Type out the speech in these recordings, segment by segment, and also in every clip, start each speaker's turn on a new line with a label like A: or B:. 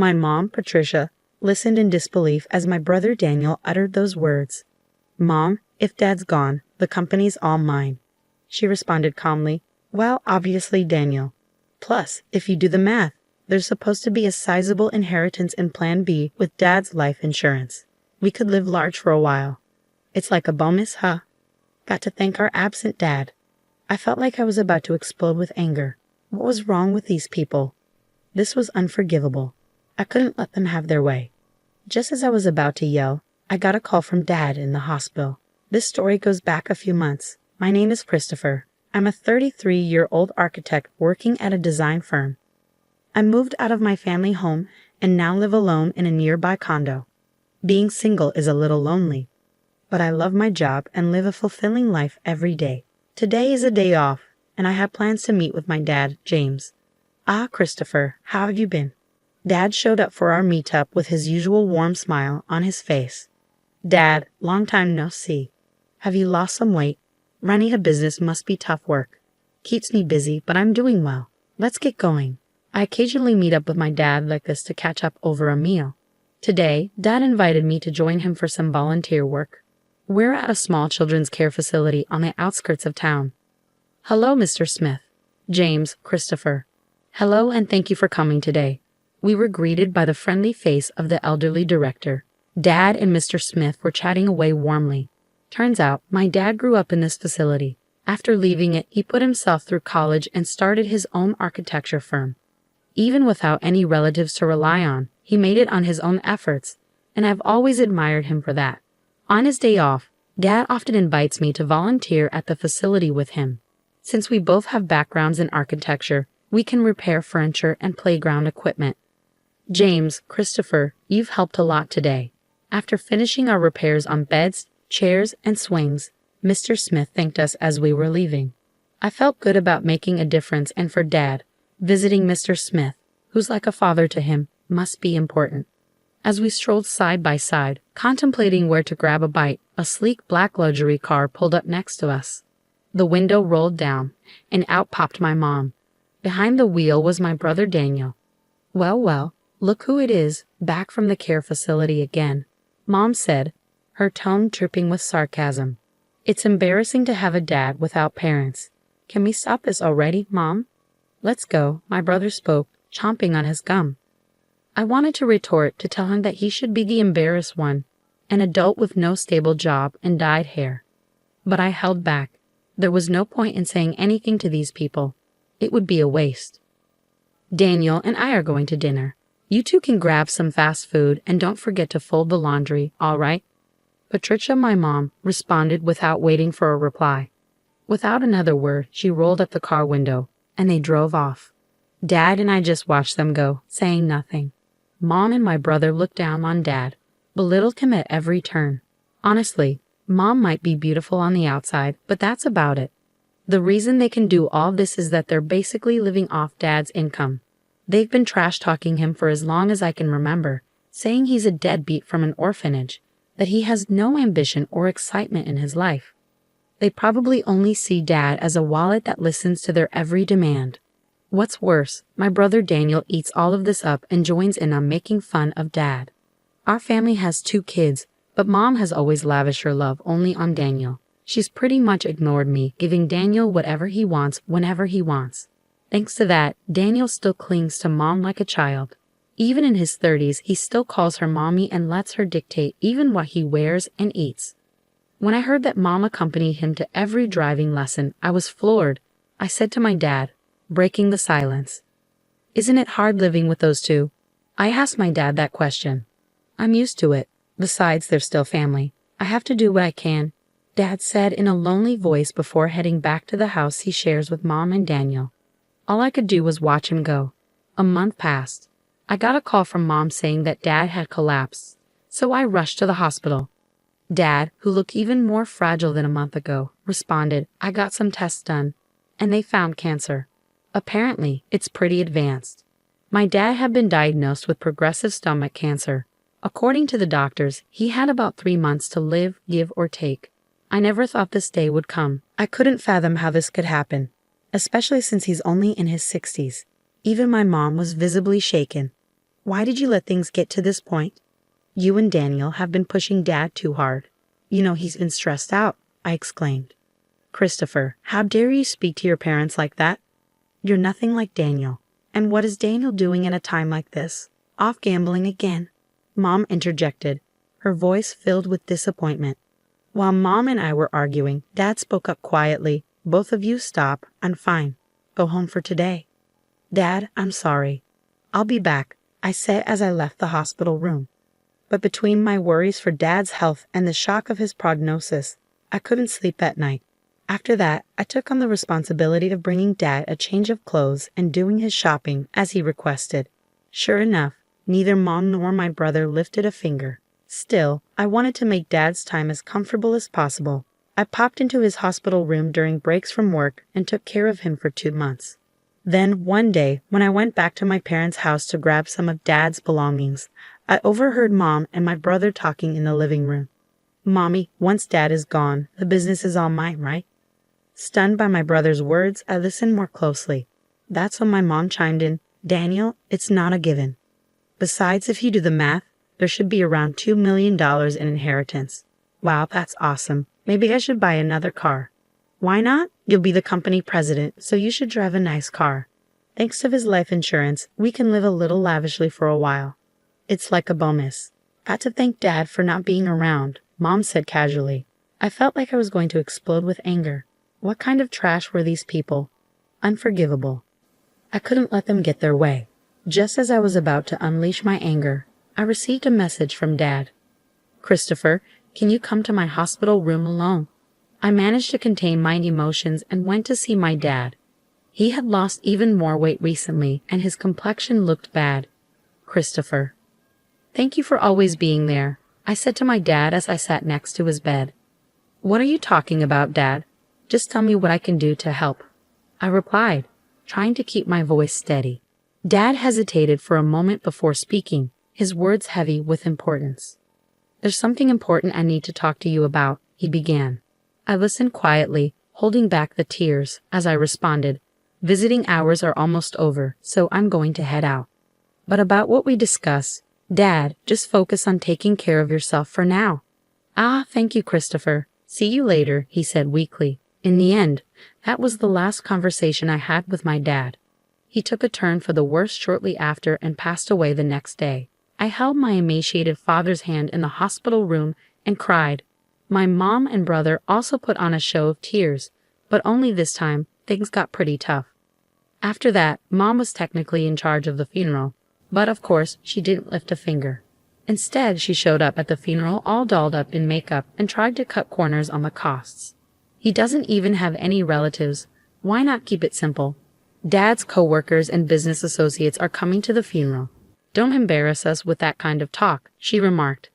A: My mom, Patricia, listened in disbelief as my brother Daniel uttered those words. "Mom, if Dad's gone, the company's all mine." She responded calmly, "Well, obviously, Daniel. Plus, if you do the math, there's supposed to be a sizable inheritance in Plan B with Dad's life insurance. We could live large for a while. It's like a bonus, huh? Got to thank our absent Dad." I felt like I was about to explode with anger. What was wrong with these people? This was unforgivable. I couldn't let them have their way. Just as I was about to yell, I got a call from Dad in the hospital. This story goes back a few months. My name is Christopher. I'm a 33-year-old architect working at a design firm. I moved out of my family home and now live alone in a nearby condo. Being single is a little lonely, but I love my job and live a fulfilling life every day. Today is a day off, and I have plans to meet with my dad, James. "Ah, Christopher, how have you been?" Dad showed up for our meetup with his usual warm smile on his face. "Dad, long time no see. Have you lost some weight? Running a business must be tough work. Keeps me busy, but I'm doing well. Let's get going." I occasionally meet up with my dad like this to catch up over a meal. Today, Dad invited me to join him for some volunteer work. We're at a small children's care facility on the outskirts of town. "Hello, Mr. Smith." "James, Christopher." "Hello, and thank you for coming today." We were greeted by the friendly face of the elderly director. Dad and Mr. Smith were chatting away warmly. Turns out, my dad grew up in this facility. After leaving it, he put himself through college and started his own architecture firm. Even without any relatives to rely on, he made it on his own efforts, and I've always admired him for that. On his day off, Dad often invites me to volunteer at the facility with him. Since we both have backgrounds in architecture, we can repair furniture and playground equipment. "James, Christopher, you've helped a lot today." After finishing our repairs on beds, chairs, and swings, Mr. Smith thanked us as we were leaving. I felt good about making a difference, and for Dad, visiting Mr. Smith, who's like a father to him, must be important. As we strolled side by side, contemplating where to grab a bite, a sleek black luxury car pulled up next to us. The window rolled down, and out popped my mom. Behind the wheel was my brother Daniel. Well, look who it is, back from the care facility again," Mom said, her tone dripping with sarcasm. "It's embarrassing to have a dad without parents. Can we stop this already, Mom?" "Let's go," my brother spoke, chomping on his gum. I wanted to retort to tell him that he should be the embarrassed one, an adult with no stable job and dyed hair. But I held back. There was no point in saying anything to these people. It would be a waste. "Daniel and I are going to dinner. You two can grab some fast food and don't forget to fold the laundry, all right?" Patricia, my mom, responded without waiting for a reply. Without another word, she rolled up the car window, and they drove off. Dad and I just watched them go, saying nothing. Mom and my brother looked down on Dad, belittled him at every turn. Honestly, Mom might be beautiful on the outside, but that's about it. The reason they can do all this is that they're basically living off Dad's income. They've been trash-talking him for as long as I can remember, saying he's a deadbeat from an orphanage, that he has no ambition or excitement in his life. They probably only see Dad as a wallet that listens to their every demand. What's worse, my brother Daniel eats all of this up and joins in on making fun of Dad. Our family has 2 kids, but Mom has always lavished her love only on Daniel. She's pretty much ignored me, giving Daniel whatever he wants whenever he wants. Thanks to that, Daniel still clings to Mom like a child. Even in his 30s, he still calls her mommy and lets her dictate even what he wears and eats. When I heard that Mom accompanied him to every driving lesson, I was floored. I said to my dad, breaking the silence, "Isn't it hard living with those 2? I asked my dad that question. "I'm used to it. Besides, they're still family. I have to do what I can," Dad said in a lonely voice before heading back to the house he shares with Mom and Daniel. All I could do was watch him go. A month passed. I got a call from Mom saying that Dad had collapsed, so I rushed to the hospital. Dad, who looked even more fragile than a month ago, responded, "I got some tests done, and they found cancer. Apparently, it's pretty advanced." My dad had been diagnosed with progressive stomach cancer. According to the doctors, he had about 3 months to live, give or take. I never thought this day would come. I couldn't fathom how this could happen, especially since he's only in his 60s. Even my mom was visibly shaken. Why did you let things get to this point? You and Daniel have been pushing Dad too hard. You know he's been stressed out, I exclaimed. Christopher, how dare you speak to your parents like that? You're nothing like Daniel. And what is Daniel doing at a time like this? Off gambling again. Mom interjected, her voice filled with disappointment. While Mom and I were arguing, Dad spoke up quietly. Both of you stop. I'm fine. Go home for today. Dad, I'm sorry. I'll be back, I said as I left the hospital room. But between my worries for Dad's health and the shock of his prognosis, I couldn't sleep at night. After that, I took on the responsibility of bringing Dad a change of clothes and doing his shopping as he requested. Sure enough, neither Mom nor my brother lifted a finger. Still, I wanted to make Dad's time as comfortable as possible. I popped into his hospital room during breaks from work and took care of him for 2 months. Then, one day, when I went back to my parents' house to grab some of Dad's belongings, I overheard Mom and my brother talking in the living room. Mommy, once Dad is gone, the business is all mine, right? Stunned by my brother's words, I listened more closely. That's when my mom chimed in, Daniel, it's not a given. Besides, if you do the math, there should be around $2 million in inheritance. Wow, that's awesome. Maybe I should buy another car. Why not? You'll be the company president, so you should drive a nice car. Thanks to his life insurance, we can live a little lavishly for a while. It's like a bonus. Got to thank Dad for not being around, Mom said casually. I felt like I was going to explode with anger. What kind of trash were these people? Unforgivable. I couldn't let them get their way. Just as I was about to unleash my anger, I received a message from Dad. Christopher, can you come to my hospital room alone? I managed to contain my emotions and went to see my dad. He had lost even more weight recently and his complexion looked bad. Christopher. Thank you for always being there, I said to my dad as I sat next to his bed. What are you talking about, Dad? Just tell me what I can do to help. I replied, trying to keep my voice steady. Dad hesitated for a moment before speaking, his words heavy with importance. There's something important I need to talk to you about, he began. I listened quietly, holding back the tears, as I responded, visiting hours are almost over, so I'm going to head out. But about what we discussed, Dad, just focus on taking care of yourself for now. Ah, thank you, Christopher. See you later, he said weakly. In the end, that was the last conversation I had with my dad. He took a turn for the worse shortly after and passed away the next day. I held my emaciated father's hand in the hospital room and cried. My mom and brother also put on a show of tears, but only this time things got pretty tough. After that, Mom was technically in charge of the funeral, but of course she didn't lift a finger. Instead, she showed up at the funeral all dolled up in makeup and tried to cut corners on the costs. He doesn't even have any relatives. Why not keep it simple? Dad's co-workers and business associates are coming to the funeral. Don't embarrass us with that kind of talk, she remarked.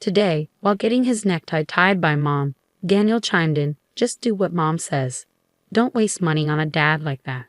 A: Today, while getting his necktie tied by Mom, Daniel chimed in, just do what Mom says. Don't waste money on a dad like that.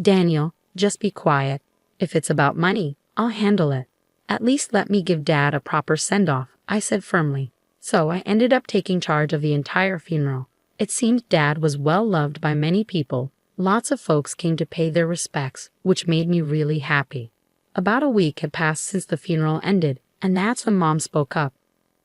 A: Daniel, just be quiet. If it's about money, I'll handle it. At least let me give Dad a proper send-off, I said firmly. So I ended up taking charge of the entire funeral. It seemed Dad was well loved by many people. Lots of folks came to pay their respects, which made me really happy. About a week had passed since the funeral ended, and that's when Mom spoke up.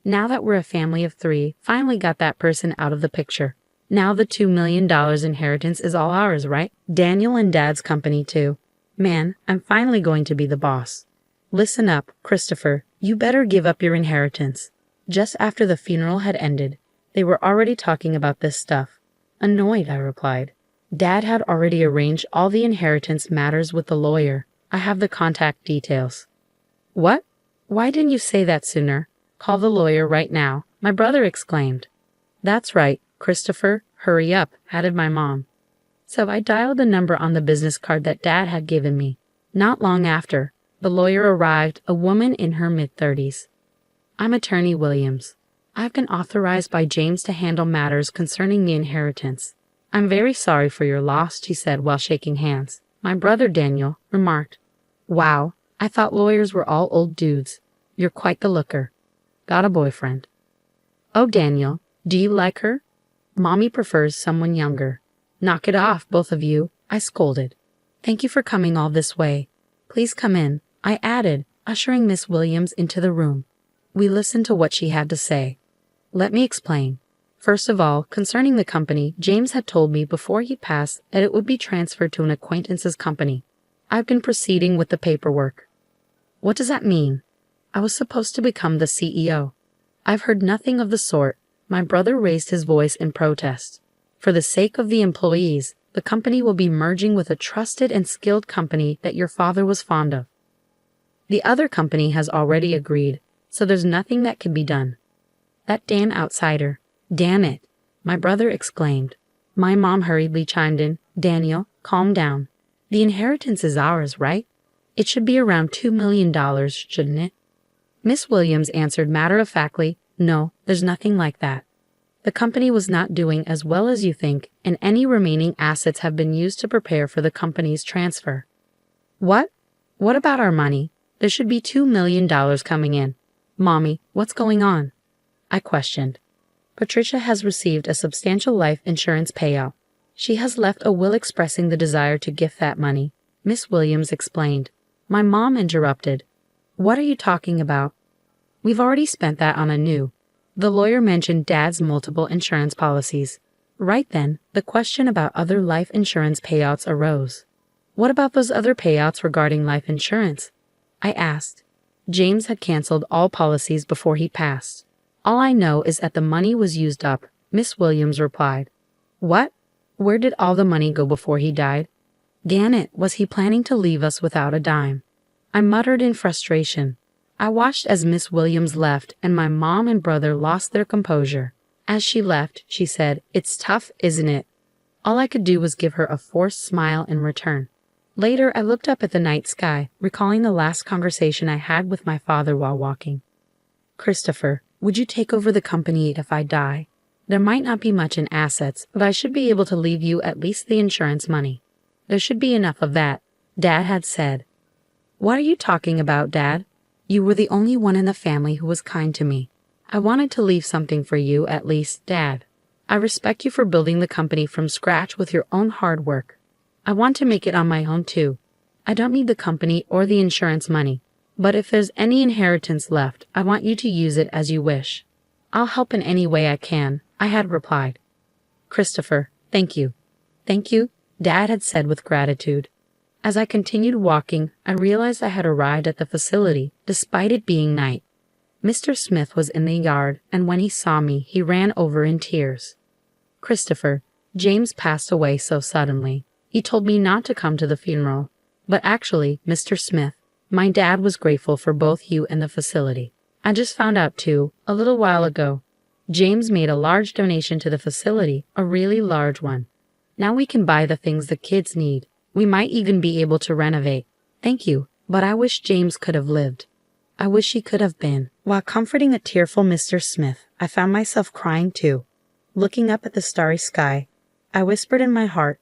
A: Now that we're a family of 3, finally got that person out of the picture. Now the $2 million inheritance is all ours, right? Daniel and Dad's company too. Man, I'm finally going to be the boss. Listen up, Christopher. You better give up your inheritance. Just after the funeral had ended, they were already talking about this stuff. Annoyed, I replied. Dad had already arranged all the inheritance matters with the lawyer. I have the contact details. What? Why didn't you say that sooner? Call the lawyer right now, my brother exclaimed. That's right, Christopher, hurry up, added my mom. So I dialed the number on the business card that Dad had given me. Not long after, the lawyer arrived, a woman in her mid-30s. I'm Attorney Williams. I've been authorized by James to handle matters concerning the inheritance. I'm very sorry for your loss, she said while shaking hands. My brother Daniel remarked, Wow, I thought lawyers were all old dudes. You're quite the looker. Got a boyfriend. Oh, Daniel, do you like her? Mommy prefers someone younger. Knock it off, both of you, I scolded. Thank you for coming all this way. Please come in. I added, ushering Miss Williams into the room. We listened to what she had to say. Let me explain. First of all, concerning the company, James had told me before he passed that it would be transferred to an acquaintance's company. I've been proceeding with the paperwork. What does that mean? I was supposed to become the CEO. I've heard nothing of the sort. My brother raised his voice in protest. For the sake of the employees, the company will be merging with a trusted and skilled company that your father was fond of. The other company has already agreed, so there's nothing that can be done. That damn outsider. Damn it, my brother exclaimed. My mom hurriedly chimed in. Daniel, calm down. The inheritance is ours, right? It should be around $2 million, shouldn't it? Miss Williams answered matter-of-factly, no, there's nothing like that. The company was not doing as well as you think, and any remaining assets have been used to prepare for the company's transfer. What? What about our money? There should be $2 million coming in. Mommy, what's going on? I questioned. Patricia has received a substantial life insurance payout. She has left a will expressing the desire to gift that money, Miss Williams explained. My mom interrupted. What are you talking about? We've already spent that on a new. The lawyer mentioned Dad's multiple insurance policies. Right then, the question about other life insurance payouts arose. What about those other payouts regarding life insurance? I asked. James had canceled all policies before he passed. All I know is that the money was used up, Miss Williams replied. What? Where did all the money go before he died? Damn it, was he planning to leave us without a dime? I muttered in frustration. I watched as Miss Williams left and my mom and brother lost their composure. As she left, she said, It's tough, isn't it? All I could do was give her a forced smile in return. Later, I looked up at the night sky, recalling the last conversation I had with my father while walking. Christopher, would you take over the company if I die? There might not be much in assets, but I should be able to leave you at least the insurance money. There should be enough of that, Dad had said. What are you talking about, Dad? You were the only one in the family who was kind to me. I wanted to leave something for you, at least, Dad. I respect you for building the company from scratch with your own hard work. I want to make it on my own too. I don't need the company or the insurance money. But if there's any inheritance left, I want you to use it as you wish. I'll help in any way I can, I had replied. Christopher, thank you. Thank you, Dad had said with gratitude. As I continued walking, I realized I had arrived at the facility, despite it being night. Mr. Smith was in the yard, and when he saw me, he ran over in tears. Christopher, James passed away so suddenly. He told me not to come to the funeral. But actually, Mr. Smith, my dad was grateful for both you and the facility. I just found out too, a little while ago. James made a large donation to the facility, a really large one. Now we can buy the things the kids need. We might even be able to renovate. Thank you, but I wish James could have lived. I wish he could have been. While comforting a tearful Mr. Smith, I found myself crying too. Looking up at the starry sky, I whispered in my heart,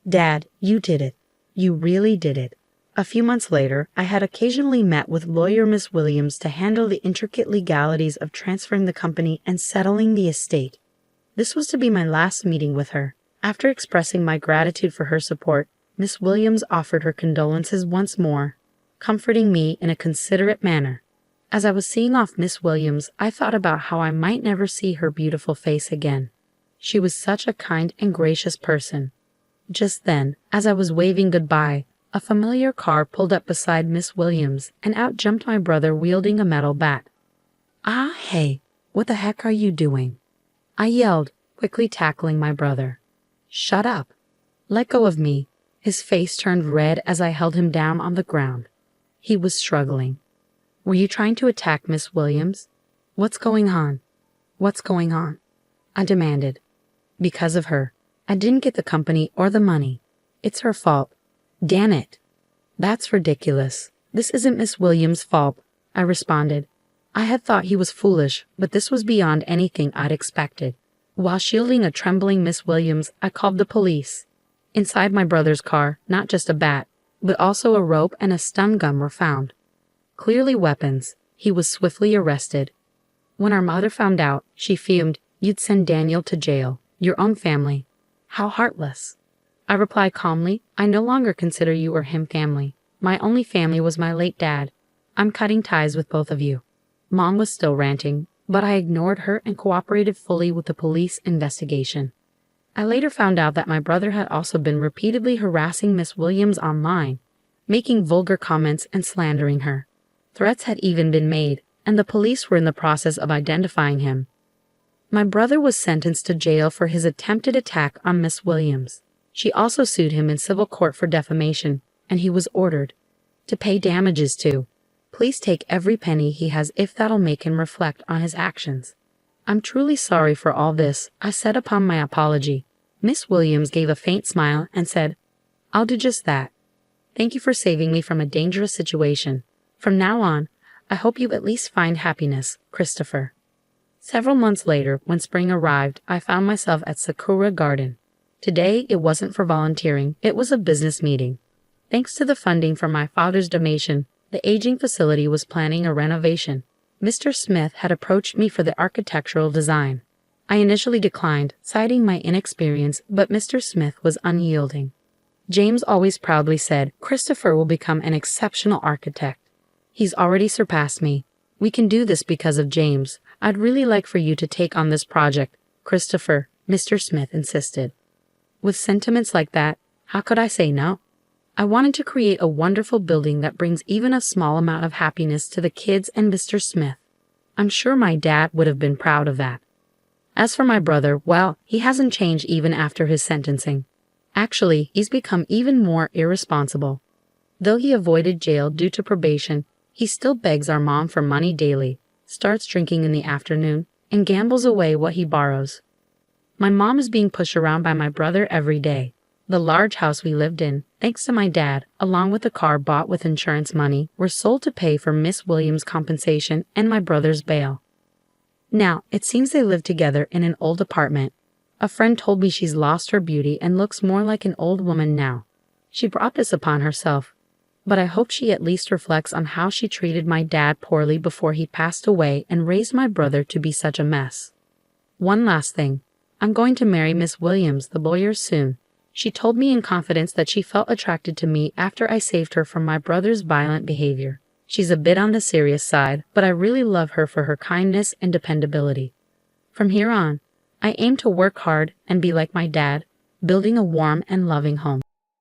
A: Dad, you did it. You really did it. A few months later, I had occasionally met with lawyer Miss Williams to handle the intricate legalities of transferring the company and settling the estate. This was to be my last meeting with her. After expressing my gratitude for her support, Miss Williams offered her condolences once more, comforting me in a considerate manner. As I was seeing off Miss Williams, I thought about how I might never see her beautiful face again. She was such a kind and gracious person. Just then, as I was waving goodbye, a familiar car pulled up beside Miss Williams, and out jumped my brother wielding a metal bat. Ah, hey, what the heck are you doing? I yelled, quickly tackling my brother. Shut up. Let go of me. His face turned red as I held him down on the ground. He was struggling. Were you trying to attack Miss Williams? What's going on? What's going on? I demanded. Because of her. I didn't get the company or the money. It's her fault. Damn it. That's ridiculous. This isn't Miss Williams' fault, I responded. I had thought he was foolish, but this was beyond anything I'd expected. While shielding a trembling Miss Williams, I called the police. Inside my brother's car, not just a bat, but also a rope and a stun gun were found. Clearly weapons. He was swiftly arrested. When our mother found out, she fumed, You'd send Daniel to jail. Your own family. How heartless. I replied calmly, I no longer consider you or him family. My only family was my late dad. I'm cutting ties with both of you." Mom was still ranting, but I ignored her and cooperated fully with the police investigation. I later found out that my brother had also been repeatedly harassing Miss Williams online, making vulgar comments and slandering her. Threats had even been made, and the police were in the process of identifying him. My brother was sentenced to jail for his attempted attack on Miss Williams. She also sued him in civil court for defamation, and he was ordered to pay damages too. Please take every penny he has if that'll make him reflect on his actions. "I'm truly sorry for all this," I said upon my apology. Miss Williams gave a faint smile and said, "I'll do just that. Thank you for saving me from a dangerous situation. From now on, I hope you at least find happiness, Christopher." Several months later, when spring arrived, I found myself at Sakura Garden. Today, it wasn't for volunteering, it was a business meeting. Thanks to the funding from my father's donation, the aging facility was planning a renovation. Mr. Smith had approached me for the architectural design. I initially declined, citing my inexperience, but Mr. Smith was unyielding. James always proudly said, "Christopher will become an exceptional architect. He's already surpassed me. We can do this because of James. I'd really like for you to take on this project, Christopher," Mr. Smith insisted. With sentiments like that, how could I say no? I wanted to create a wonderful building that brings even a small amount of happiness to the kids and Mr. Smith. I'm sure my dad would have been proud of that. As for my brother, well, he hasn't changed even after his sentencing. Actually, he's become even more irresponsible. Though he avoided jail due to probation, he still begs our mom for money daily, starts drinking in the afternoon, and gambles away what he borrows. My mom is being pushed around by my brother every day. The large house we lived in, thanks to my dad, along with the car bought with insurance money, were sold to pay for Miss Williams' compensation and my brother's bail. Now, it seems they live together in an old apartment. A friend told me she's lost her beauty and looks more like an old woman now. She brought this upon herself. But I hope she at least reflects on how she treated my dad poorly before he passed away and raised my brother to be such a mess. One last thing. I'm going to marry Miss Williams, the lawyer, soon. She told me in confidence that she felt attracted to me after I saved her from my brother's violent behavior. She's a bit on the serious side, but I really love her for her kindness and dependability. From here on, I aim to work hard and be like my dad, building a warm and loving home.